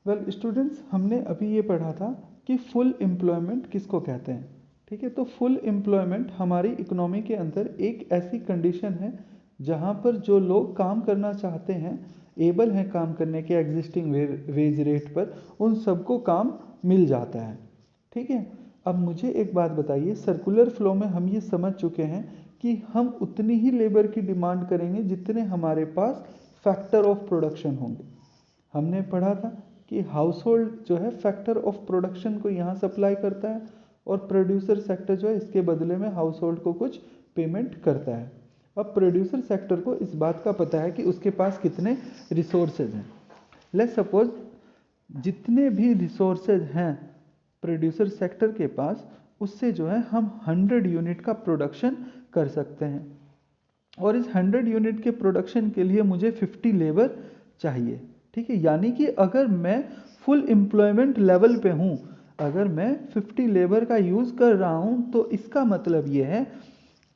Well students, हमने अभी ये पढ़ा था कि फुल एम्प्लॉयमेंट किसको कहते हैं। ठीक है, तो फुल एम्प्लॉयमेंट हमारी इकोनॉमी के अंदर एक ऐसी कंडीशन है जहाँ पर जो लोग काम करना चाहते हैं, एबल हैं काम करने के एग्जिस्टिंग वेज रेट पर, उन सबको काम मिल जाता है। ठीक है, अब मुझे एक बात बताइए, सर्कुलर फ्लो में हम ये समझ चुके हैं कि हम उतनी ही लेबर की डिमांड करेंगे जितने हमारे पास फैक्टर ऑफ प्रोडक्शन होंगे। हमने पढ़ा था कि हाउस होल्ड जो है फैक्टर ऑफ प्रोडक्शन को यहाँ सप्लाई करता है, और प्रोड्यूसर सेक्टर जो है इसके बदले में हाउस होल्ड को कुछ पेमेंट करता है। अब प्रोड्यूसर सेक्टर को इस बात का पता है कि उसके पास कितने रिसोर्सेज हैं। लेट्स सपोज जितने भी रिसोर्सेज हैं प्रोड्यूसर सेक्टर के पास, उससे जो है हम 100 यूनिट का प्रोडक्शन कर सकते हैं, और इस 100 यूनिट के प्रोडक्शन के लिए मुझे 50 लेबर चाहिए। ठीक है, यानी कि अगर मैं फुल एम्प्लॉयमेंट लेवल पे हूँ, अगर मैं 50 लेबर का यूज़ कर रहा हूँ, तो इसका मतलब ये है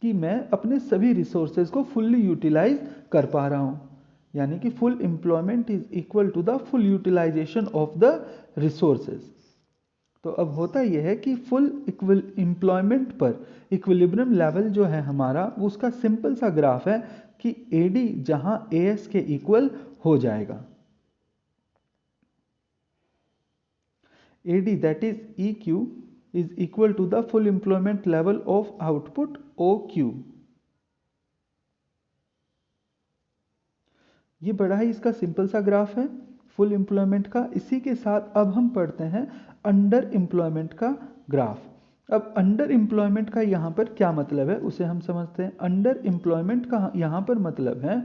कि मैं अपने सभी रिसोर्सेज को फुल्ली यूटिलाइज कर पा रहा हूँ। यानी कि full employment is equal to the full utilization of the resources. तो अब होता यह है कि फुल एम्प्लॉयमेंट पर इक्विलिब्रियम लेवल जो है हमारा, उसका सिंपल सा ग्राफ है कि एडी जहां एएस के इक्वल हो जाएगा। AD that is E Q is equal to the full employment level of output O Q. ये बड़ा ही इसका सिंपल सा ग्राफ है फुल एम्प्लॉयमेंट का। इसी के साथ अब हम पढ़ते हैं अंडर एम्प्लॉयमेंट का ग्राफ। अब अंडर एम्प्लॉयमेंट का यहाँ पर क्या मतलब है उसे हम समझते हैं। अंडर एम्प्लॉयमेंट का यहाँ पर मतलब है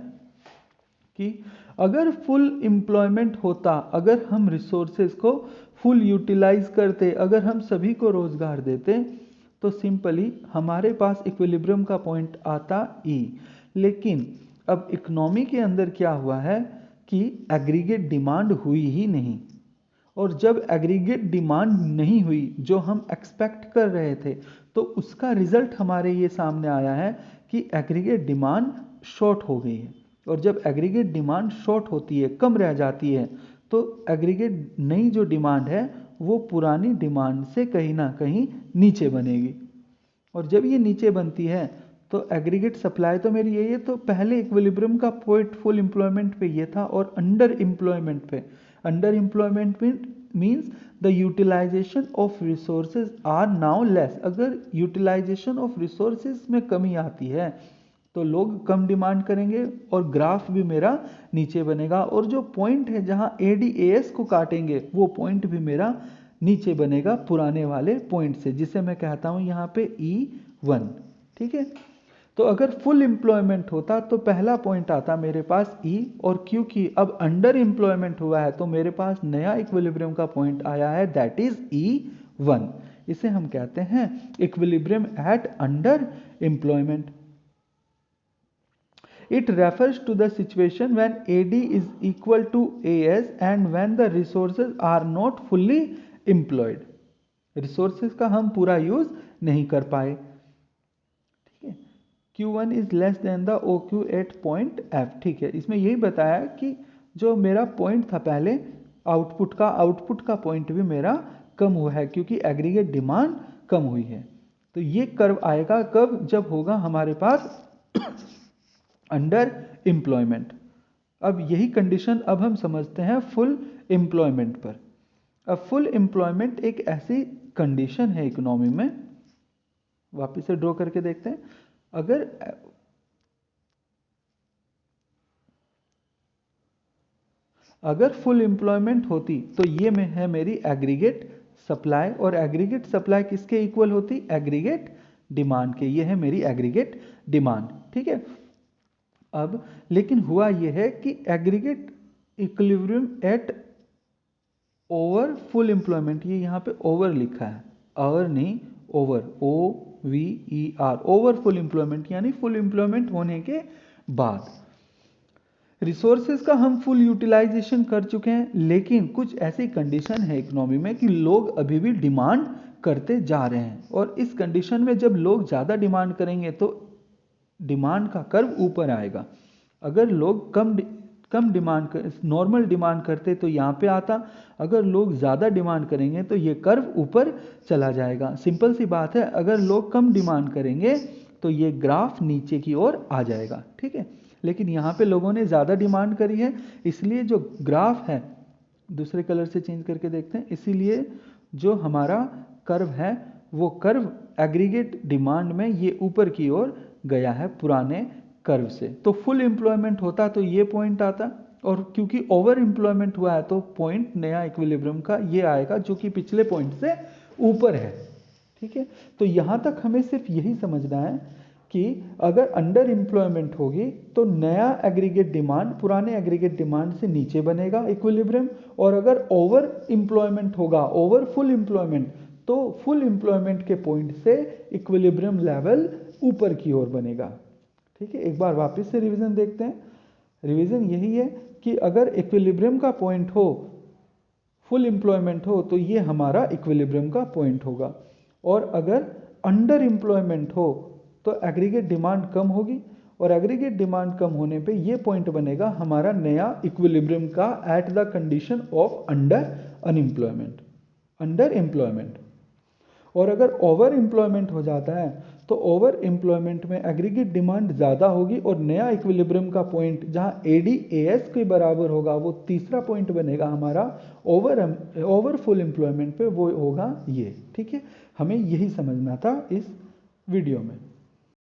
कि अगर फुल एम्प्लॉयमेंट होता, अगर हम रिसोर्सेज को फुल यूटिलाइज करते, अगर हम सभी को रोजगार देते, तो सिंपली हमारे पास इक्विलिब्रियम का पॉइंट आता ई। लेकिन अब इकोनॉमी के अंदर क्या हुआ है कि एग्रीगेट डिमांड हुई ही नहीं, और जब एग्रीगेट डिमांड नहीं हुई जो हम एक्सपेक्ट कर रहे थे, तो उसका रिजल्ट हमारे ये सामने आया है कि एग्रीगेट डिमांड शॉर्ट हो गई है। और जब एग्रीगेट डिमांड शॉर्ट होती है, कम रह जाती है, तो एग्रीगेट नई जो डिमांड है वो पुरानी डिमांड से कहीं ना कहीं नीचे बनेगी। और जब ये नीचे बनती है तो एग्रीगेट सप्लाई तो मेरी यही है, तो पहले इक्विलिब्रियम का पॉइंट फुल एम्प्लॉयमेंट पे ये था, और अंडर एम्प्लॉयमेंट पे, under employment means the utilization of resources are now less. अगर यूटिलाइजेशन ऑफ रिसोर्सेज में कमी आती है तो लोग कम डिमांड करेंगे और ग्राफ भी मेरा नीचे बनेगा, और जो पॉइंट है जहाँ एडीएएस को काटेंगे वो पॉइंट भी मेरा नीचे बनेगा पुराने वाले पॉइंट से, जिसे मैं कहता हूँ यहाँ पे E1। ठीक है, तो अगर फुल एम्प्लॉयमेंट होता तो पहला पॉइंट आता मेरे पास E, और क्योंकि अब अंडर एम्प्लॉयमेंट हुआ है तो मेरे पास नया इक्विलिब्रियम का पॉइंट आया है, दैट इज E1। इसे हम कहते हैं equilibrium at under employment. It refers to the situation when AD is equal to AS and when the resources are not fully employed। Resources का हम पूरा यूज नहीं कर पाए। ठीक है, Q1 is less than the OQ at point F। ठीक है, इसमें यही बताया कि जो मेरा पॉइंट था पहले आउटपुट का पॉइंट भी मेरा कम हुआ है क्योंकि एग्रीगेट डिमांड कम हुई है। तो ये कर्व आएगा कब, जब होगा हमारे पास अंडर एम्प्लॉयमेंट। अब यही कंडीशन अब हम समझते हैं फुल एम्प्लॉयमेंट पर। अब फुल एम्प्लॉयमेंट एक ऐसी कंडीशन है इकोनॉमी में, वापस से ड्रॉ करके देखते हैं। अगर फुल एम्प्लॉयमेंट होती तो ये में है मेरी एग्रीगेट सप्लाई, और एग्रीगेट सप्लाई किसके इक्वल होती, एग्रीगेट डिमांड के। ये है मेरी एग्रीगेट डिमांड। ठीक है, अब लेकिन हुआ यह है कि aggregate equilibrium at over full employment, ये यहाँ पे ओवर लिखा है, ओवर नहीं over, OVER, over full employment, यानी फुल एम्प्लॉयमेंट होने के बाद रिसोर्सेज का हम फुल यूटिलाइजेशन कर चुके हैं, लेकिन कुछ ऐसी कंडीशन है इकोनॉमी में कि लोग अभी भी डिमांड करते जा रहे हैं, और इस कंडीशन में जब लोग ज़्यादा डिमांड करेंगे तो डिमांड का कर्व ऊपर आएगा। अगर लोग कम डिमांड नॉर्मल डिमांड करते तो यहाँ पे आता, अगर लोग ज़्यादा डिमांड करेंगे तो ये कर्व ऊपर चला जाएगा। सिंपल सी बात है, अगर लोग कम डिमांड करेंगे तो ये ग्राफ नीचे की ओर आ जाएगा, ठीक है। लेकिन यहाँ पे लोगों ने ज़्यादा डिमांड करी है, इसलिए जो ग्राफ है, दूसरे कलर से चेंज करके देखते हैं, इसीलिए जो हमारा कर्व है वो कर्व एग्रीगेट डिमांड में ये ऊपर की ओर गया है पुराने कर्व से। तो फुल एम्प्लॉयमेंट होता तो ये पॉइंट आता, और क्योंकि ओवर एम्प्लॉयमेंट हुआ है तो पॉइंट नया इक्विलिब्रियम का ये आएगा जो कि पिछले पॉइंट से ऊपर है, ठीक है। तो यहाँ तक हमें सिर्फ यही समझना है कि अगर अंडर एम्प्लॉयमेंट होगी तो नया एग्रीगेट डिमांड पुराने एग्रीगेट डिमांड से नीचे बनेगा इक्विलिब्रियम, और अगर ओवर एम्प्लॉयमेंट होगा, ओवर फुल एम्प्लॉयमेंट, तो फुल एम्प्लॉयमेंट के पॉइंट से इक्विलिब्रियम लेवल ऊपर की ओर बनेगा, ठीक है। एक बार वापस से रिवीजन देखते हैं। रिवीजन यही है कि अगर इक्विलिब्रियम का पॉइंट हो, फुल एम्प्लॉयमेंट हो, तो ये हमारा इक्विलिब्रियम का पॉइंट होगा, और अगर अंडर एम्प्लॉयमेंट हो तो एग्रीगेट डिमांड कम होगी, और एग्रीगेट डिमांड कम होने पे ये पॉइंट बनेगा हमारा नया इक्विलिब्रियम का at the condition of under unemployment, under employment. और अगर ओवर एम्प्लॉयमेंट हो जाता है तो ओवर एम्प्लॉयमेंट में एग्रीगेट डिमांड ज़्यादा होगी, और नया इक्विलिब्रियम का पॉइंट जहाँ AD AS के बराबर होगा वो तीसरा पॉइंट बनेगा हमारा ओवर फुल एम्प्लॉयमेंट पे, वो होगा ये, ठीक है। हमें यही समझना था इस वीडियो में।